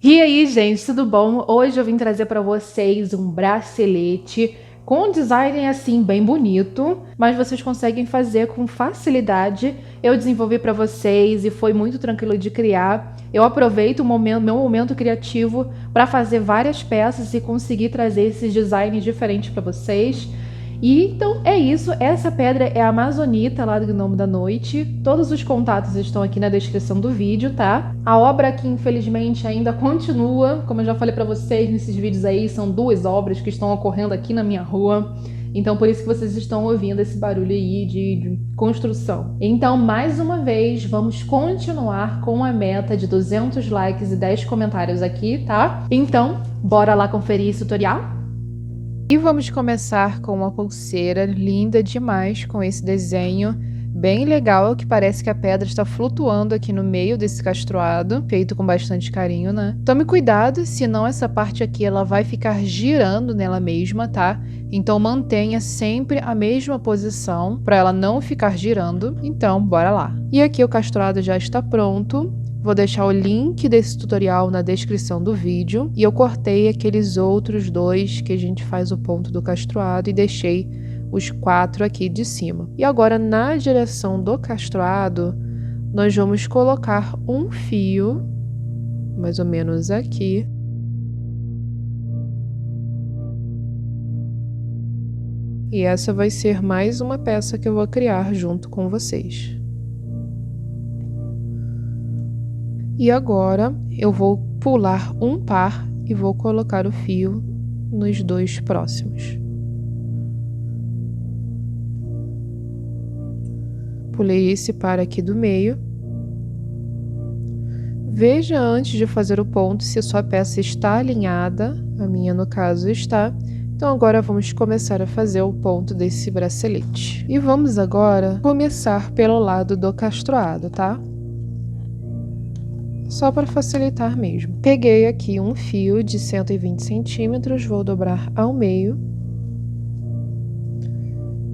E aí, gente, tudo bom? Hoje eu vim trazer para vocês um bracelete com um design assim bem bonito, mas vocês conseguem fazer com facilidade. Eu desenvolvi para vocês e foi muito tranquilo de criar. Eu aproveito meu momento criativo para fazer várias peças e conseguir trazer esses designs diferentes para vocês. E então é isso, essa pedra é a Amazonita lá do Gnomo da Noite. Todos os contatos estão aqui na descrição do vídeo, tá? A obra aqui, infelizmente, ainda continua. Como eu já falei pra vocês nesses vídeos aí, são duas obras que estão ocorrendo aqui na minha rua. Então por isso que vocês estão ouvindo esse barulho aí de construção. Então, mais uma vez, vamos continuar com a meta de 200 likes e 10 comentários aqui, tá? Então, bora lá conferir esse tutorial? E vamos começar com uma pulseira linda demais com esse desenho bem legal, que parece que a pedra está flutuando aqui no meio desse castroado, feito com bastante carinho, né? Tome cuidado, senão essa parte aqui ela vai ficar girando nela mesma, tá? Então mantenha sempre a mesma posição para ela não ficar girando. Então, bora lá. E aqui o castroado já está pronto. Vou deixar o link desse tutorial na descrição do vídeo. E eu cortei aqueles outros dois que a gente faz o ponto do castroado e deixei os 4 aqui de cima. E agora, na direção do castroado, nós vamos colocar um fio, mais ou menos aqui. E essa vai ser mais uma peça que eu vou criar junto com vocês. E agora eu vou pular um par e vou colocar o fio nos dois próximos. Pulei esse par aqui do meio. Veja antes de fazer o ponto se a sua peça está alinhada, a minha no caso está. Então agora vamos começar a fazer o ponto desse bracelete. E vamos agora começar pelo lado do castroado, tá? Só para facilitar mesmo. Peguei aqui um fio de 120 centímetros, vou dobrar ao meio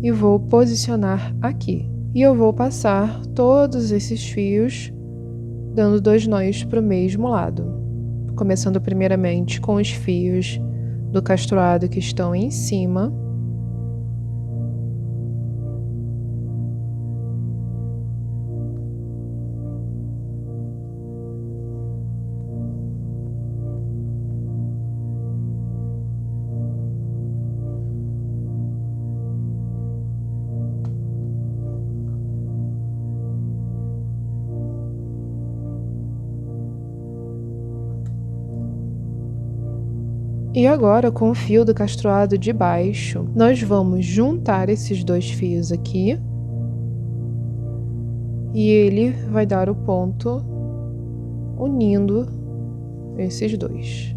e vou posicionar aqui. E eu vou passar todos esses fios, dando 2 nós para o mesmo lado. Começando primeiramente com os fios do castroado que estão em cima. E agora, com o fio do castroado de baixo, nós vamos juntar esses 2 fios aqui. E ele vai dar o ponto unindo esses 2.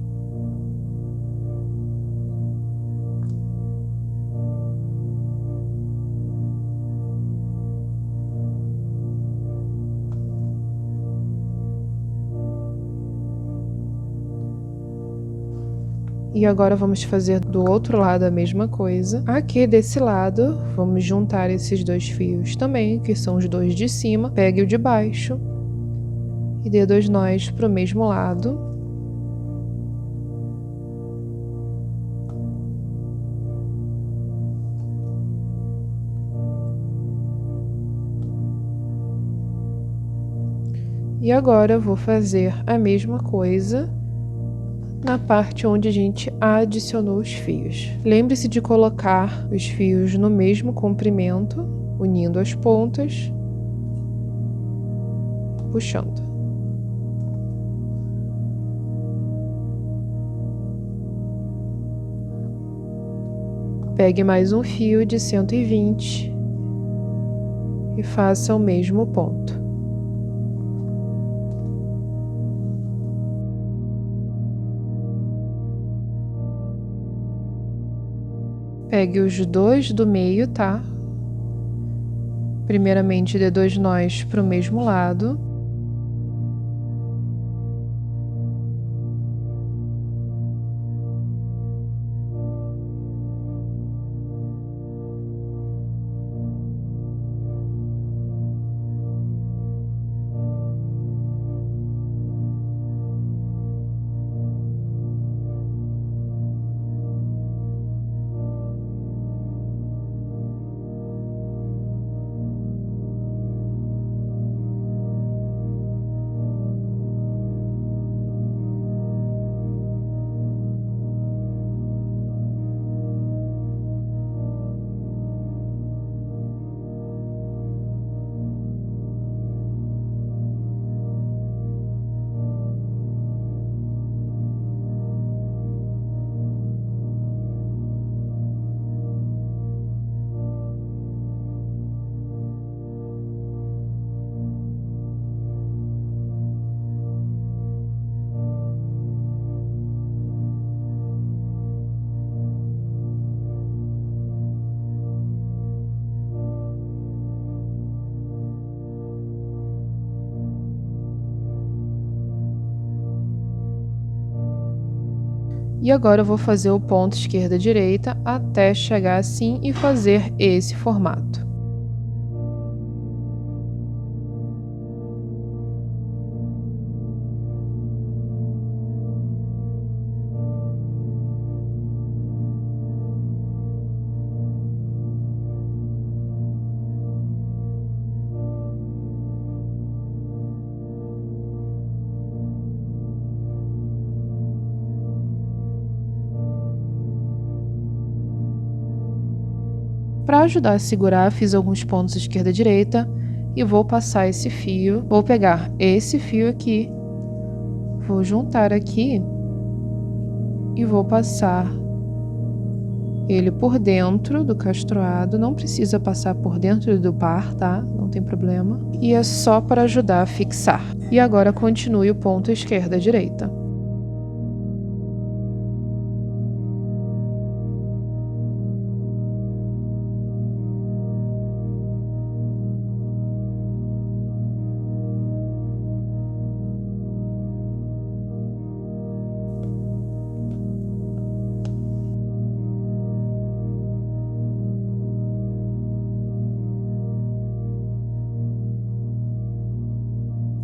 E agora vamos fazer do outro lado a mesma coisa. Aqui desse lado, vamos juntar esses 2 fios também, que são os 2 de cima. Pegue o de baixo e dê 2 nós para o mesmo lado. E agora eu vou fazer a mesma coisa na parte onde a gente adicionou os fios. Lembre-se de colocar os fios no mesmo comprimento, unindo as pontas, puxando. Pegue mais um fio de 120 e faça o mesmo ponto. Pegue os 2 do meio, tá? Primeiramente, dê 2 nós para o mesmo lado. E agora eu vou fazer o ponto esquerda-direita até chegar assim e fazer esse formato. Para ajudar a segurar, fiz alguns pontos esquerda e direita e vou passar esse fio. Vou pegar esse fio aqui, vou juntar aqui e vou passar ele por dentro do castroado. Não precisa passar por dentro do par, tá? Não tem problema. E é só para ajudar a fixar. E agora continue o ponto esquerda e direita.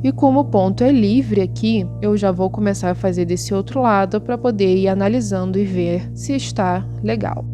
E como o ponto é livre aqui, eu já vou começar a fazer desse outro lado para poder ir analisando e ver se está legal.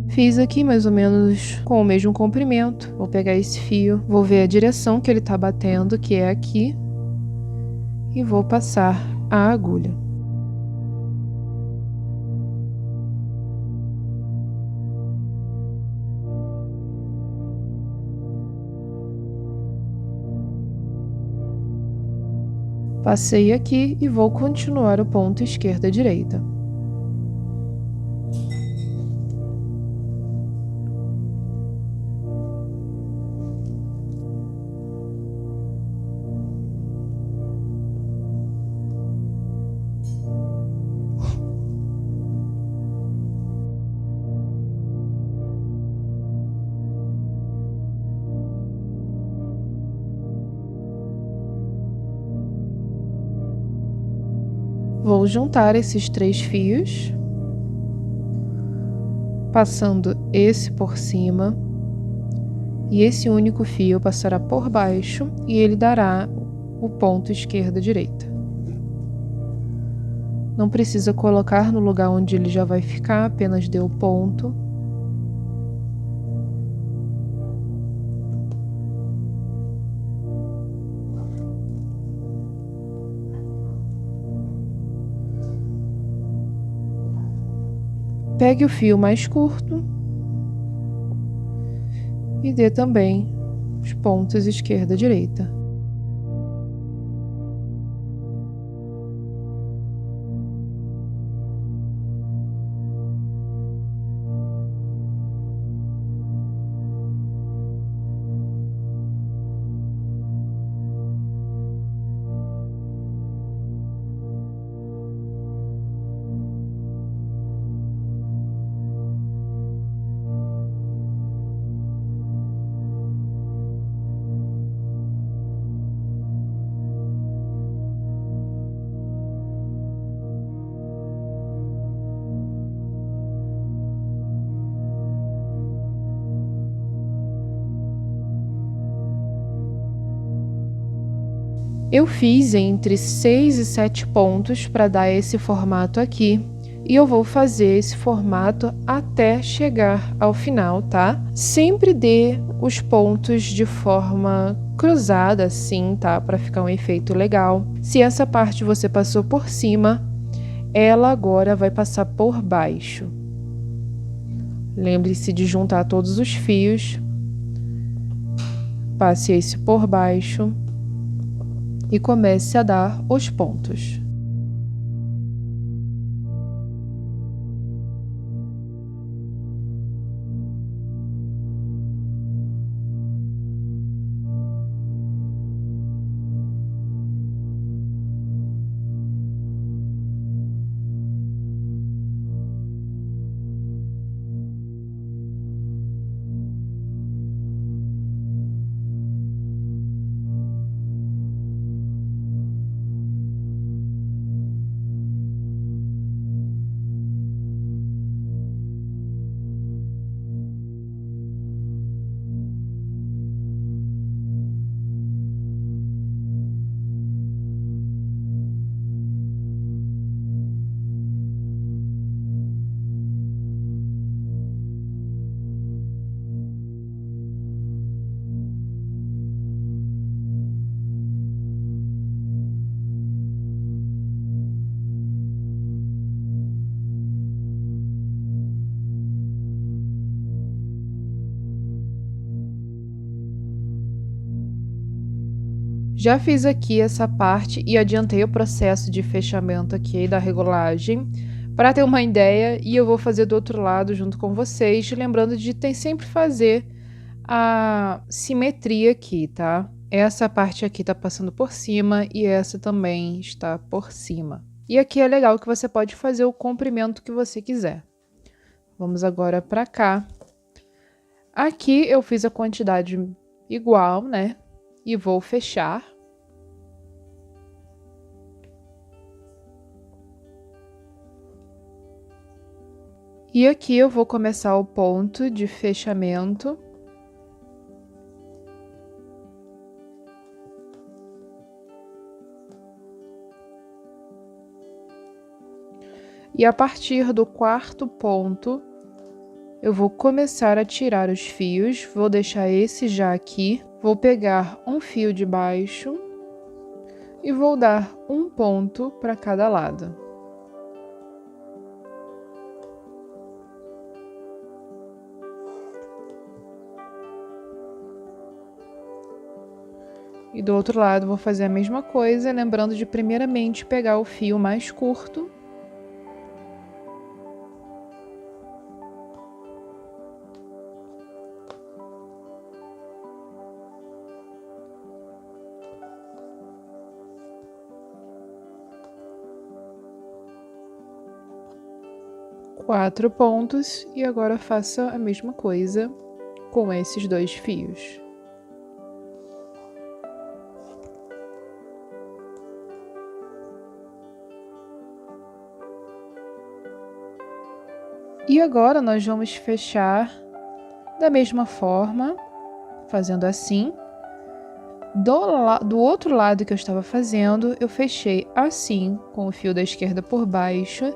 Fiz aqui mais ou menos com o mesmo comprimento. Vou pegar esse fio, vou ver a direção que ele tá batendo, que é aqui, e vou passar a agulha. Passei aqui e vou continuar o ponto esquerda-direita. Vou juntar esses 3 fios, passando esse por cima, e esse único fio passará por baixo e ele dará o ponto esquerda-direita. Não precisa colocar no lugar onde ele já vai ficar, apenas dê o ponto. Pegue o fio mais curto e dê também os pontos esquerda e direita. Eu fiz entre 6 e 7 pontos para dar esse formato aqui, e eu vou fazer esse formato até chegar ao final, tá? Sempre dê os pontos de forma cruzada assim, tá? Para ficar um efeito legal. Se essa parte você passou por cima, ela agora vai passar por baixo. Lembre-se de juntar todos os fios, passe esse por baixo e comece a dar os pontos. Já fiz aqui essa parte e adiantei o processo de fechamento aqui da regulagem para ter uma ideia, e eu vou fazer do outro lado junto com vocês, lembrando de sempre fazer a simetria aqui, tá? Essa parte aqui tá passando por cima e essa também está por cima. E aqui é legal que você pode fazer o comprimento que você quiser. Vamos agora para cá. Aqui eu fiz a quantidade igual, né? E vou fechar. E aqui eu vou começar o ponto de fechamento. E a partir do quarto ponto, eu vou começar a tirar os fios, vou deixar esse já aqui. Vou pegar um fio de baixo e vou dar um ponto para cada lado. E do outro lado vou fazer a mesma coisa, lembrando de primeiramente pegar o fio mais curto. Quatro pontos, e agora faça a mesma coisa com esses dois fios. E agora nós vamos fechar da mesma forma, fazendo assim. Do outro lado que eu estava fazendo, eu fechei assim, com o fio da esquerda por baixo.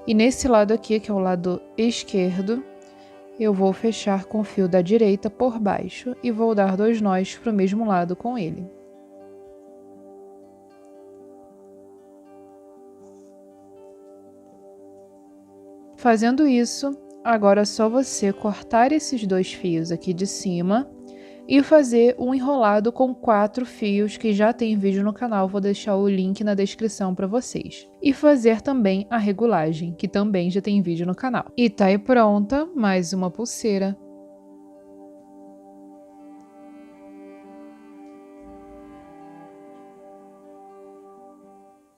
E nesse lado aqui, que é o lado esquerdo, eu vou fechar com o fio da direita por baixo e vou dar 2 nós para o mesmo lado com ele. Fazendo isso, agora é só você cortar esses 2 fios aqui de cima e fazer um enrolado com 4 fios que já tem vídeo no canal, vou deixar o link na descrição para vocês. E fazer também a regulagem, que também já tem vídeo no canal. E tá aí pronta mais uma pulseira